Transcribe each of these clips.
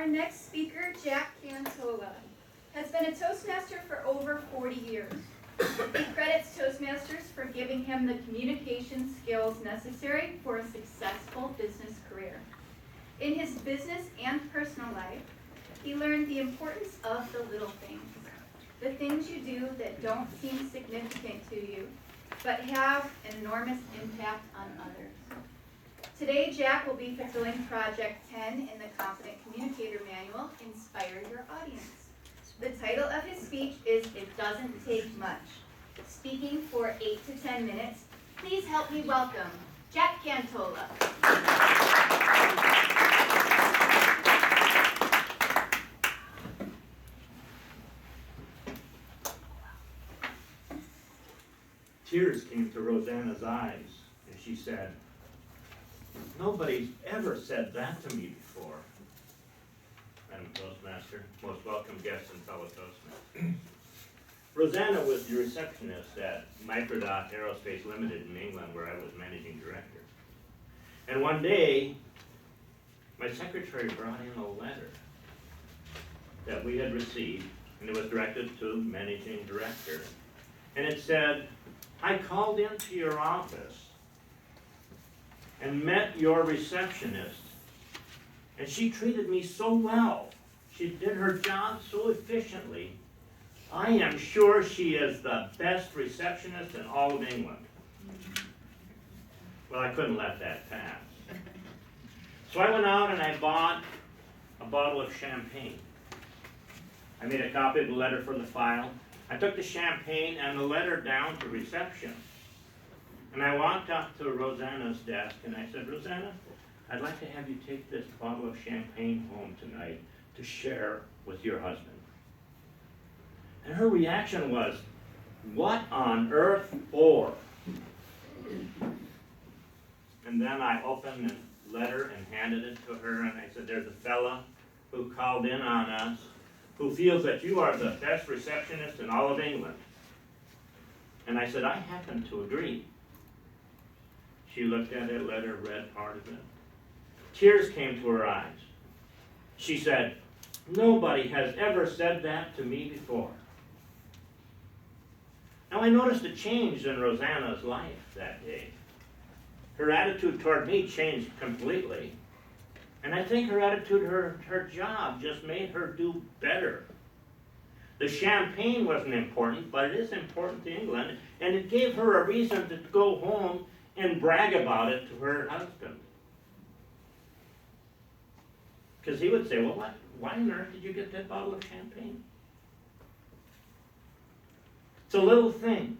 Our next speaker, Jack Kantola, has been a Toastmaster for over 40 years. He credits Toastmasters for giving him the communication skills necessary for a successful business career. In his business and personal life, he learned the importance of the little things, the things you do that don't seem significant to you, but have an enormous impact on others. Today, Jack will be fulfilling Project 10 in the Confident Communicator Manual, Inspire Your Audience. The title of his speech is It Doesn't Take Much. Speaking for 8 to 10 minutes, please help me welcome Jack Kantola. Tears came to Rosanna's eyes, and she said, "Nobody's ever said that to me before." Madam Toastmaster, most welcome guests and fellow Toastmasters. Rosanna was the receptionist at Microdoc Aerospace Limited in England, where I was managing director. And one day, my secretary brought in a letter that we had received, and it was directed to managing director. And it said, "I called into your office and met your receptionist, and she treated me so well. She did her job so efficiently. I am sure she is the best receptionist in all of England." Well, I couldn't let that pass. So I went out and I bought a bottle of champagne. I made a copy of the letter for the file. I took the champagne and the letter down to reception. And I walked up to Rosanna's desk and I said, "Rosanna, I'd like to have you take this bottle of champagne home tonight to share with your husband." And her reaction was, "What on earth for?" And then I opened the letter and handed it to her and I said, "There's a fella who called in on us who feels that you are the best receptionist in all of England." And I said, "I happen to agree." She looked at it, letter, read part of it. Tears came to her eyes. She said, "Nobody has ever said that to me before." Now I noticed a change in Rosanna's life that day. Her attitude toward me changed completely. And I think her attitude, her job just made her do better. The champagne wasn't important, but it is important to England, and it gave her a reason to go home and brag about it to her husband. Because he would say, "Well, why on earth did you get that bottle of champagne?" It's a little thing,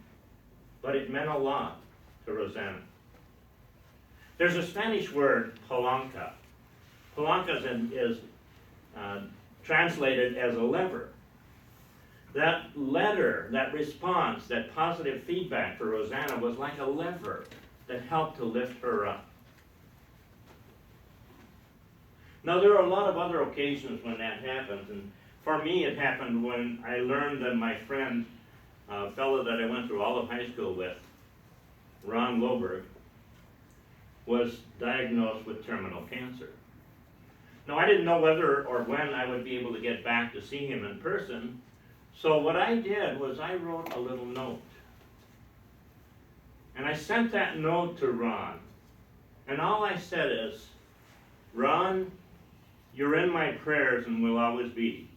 but it meant a lot to Rosanna. There's a Spanish word, palanca. Palanca is translated as a lever. That letter, that response, that positive feedback for Rosanna was like a lever that helped to lift her up. Now there are a lot of other occasions when that happens, and for me it happened when I learned that my friend, a fellow that I went through all of high school with, Ron Loberg, was diagnosed with terminal cancer. Now, I didn't know whether or when I would be able to get back to see him in person, so what I did was I wrote a little note. And I sent that note to Ron. And all I said is, "Ron, you're in my prayers and will always be.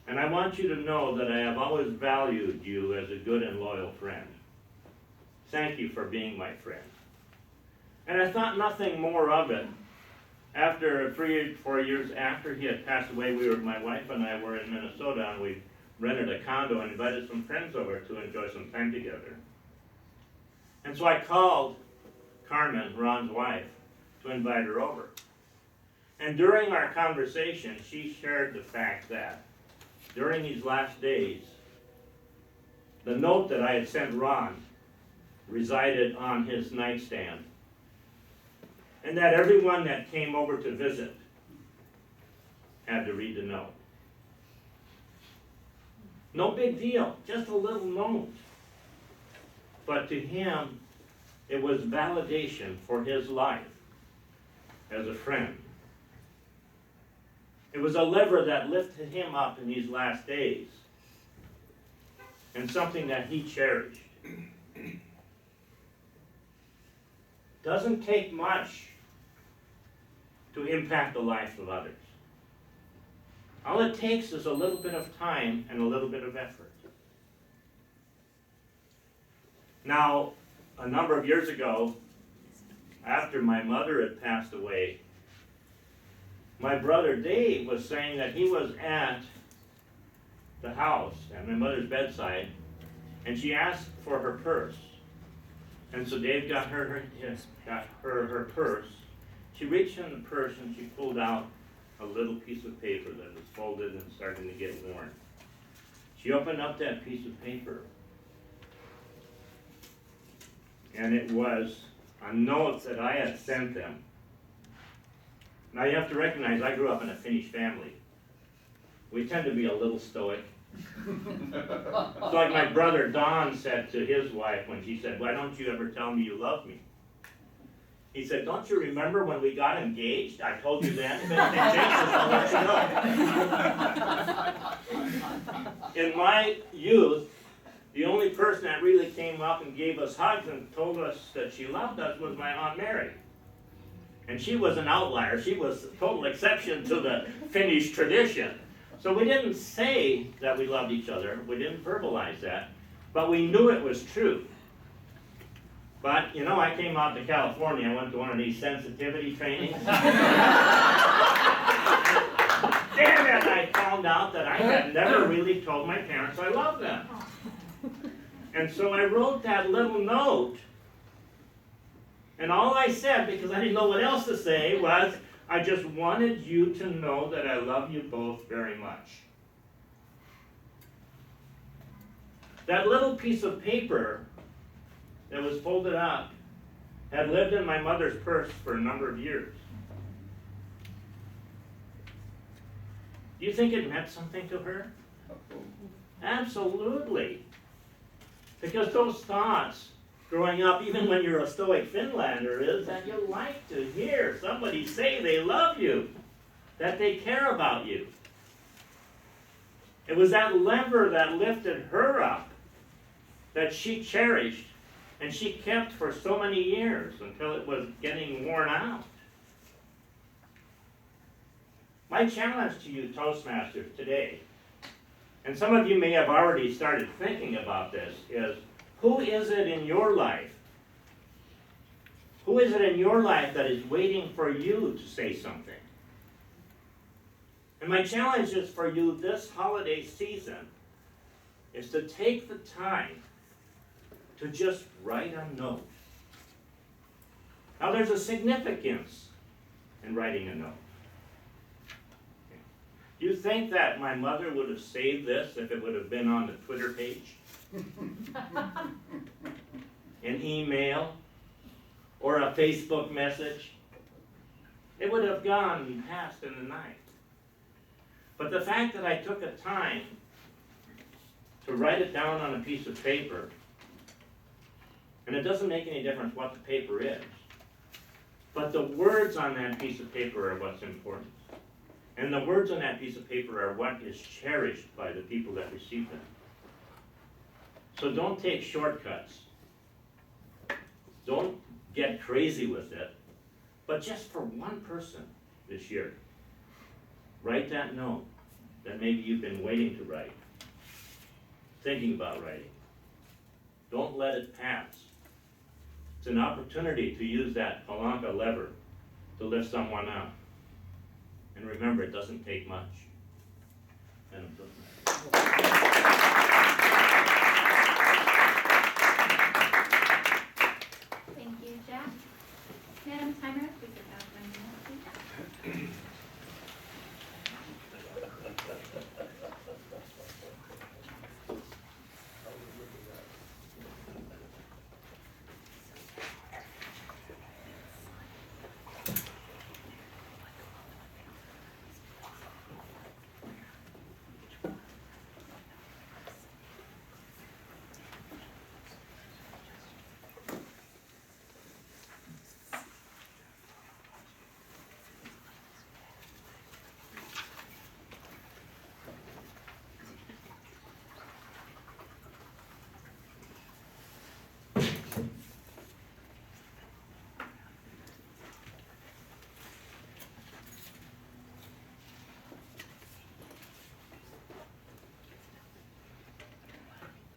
And I want you to know that I have always valued you as a good and loyal friend. Thank you for being my friend." And I thought nothing more of it. After 3 or 4 years after he had passed away, my wife and I were in Minnesota, and we rented a condo and invited some friends over to enjoy some time together. And so I called Carmen, Ron's wife, to invite her over. And during our conversation, she shared the fact that during these last days, the note that I had sent Ron resided on his nightstand, and that everyone that came over to visit had to read the note. No big deal, just a little note. But to him, it was validation for his life as a friend. It was a lever that lifted him up in these last days, and something that he cherished. Doesn't take much to impact the life of others. All it takes is a little bit of time and a little bit of effort. Now, a number of years ago, after my mother had passed away, my brother Dave was saying that he was at the house, at my mother's bedside, and she asked for her purse. And so Dave got her purse. She reached in the purse and she pulled out a little piece of paper that was folded and starting to get worn. She opened up that piece of paper, and it was a note that I had sent them. Now you have to recognize I grew up in a Finnish family. We tend to be a little stoic. It's like my brother Don said to his wife when she said, "Why don't you ever tell me you love me?" He said, "Don't you remember when we got engaged? I told you then. If anything changes, I'll let you know." In my youth, the only person that really came up and gave us hugs and told us that she loved us was my Aunt Mary. And she was an outlier. She was a total exception to the Finnish tradition. So we didn't say that we loved each other. We didn't verbalize that. But we knew it was true. But, you know, I came out to California. I went to one of these sensitivity trainings. Damn it! I found out that I had never really told my parents I loved them. And so I wrote that little note. And all I said, because I didn't know what else to say, was, "I just wanted you to know that I love you both very much." That little piece of paper that was folded up had lived in my mother's purse for a number of years. Do you think it meant something to her? Absolutely. Because those thoughts, growing up, even when you're a stoic Finlander, is that you like to hear somebody say they love you, that they care about you. It was that lever that lifted her up, that she cherished, and she kept for so many years until it was getting worn out. My challenge to you, Toastmasters, today, and some of you may have already started thinking about this, is who is it in your life? Who is it in your life that is waiting for you to say something? And my challenge is for you this holiday season is to take the time to just write a note. Now there's a significance in writing a note. Do you think that my mother would have saved this if it would have been on the Twitter page? An email? Or a Facebook message? It would have gone and passed in the night. But the fact that I took a time to write it down on a piece of paper, and it doesn't make any difference what the paper is, but the words on that piece of paper are what's important. And the words on that piece of paper are what is cherished by the people that receive them. So don't take shortcuts. Don't get crazy with it. But just for one person this year, write that note that maybe you've been waiting to write, thinking about writing. Don't let it pass. It's an opportunity to use that palanca lever to lift someone up. And remember, it doesn't take much. And I'm Thank you, Jack. Madam Timer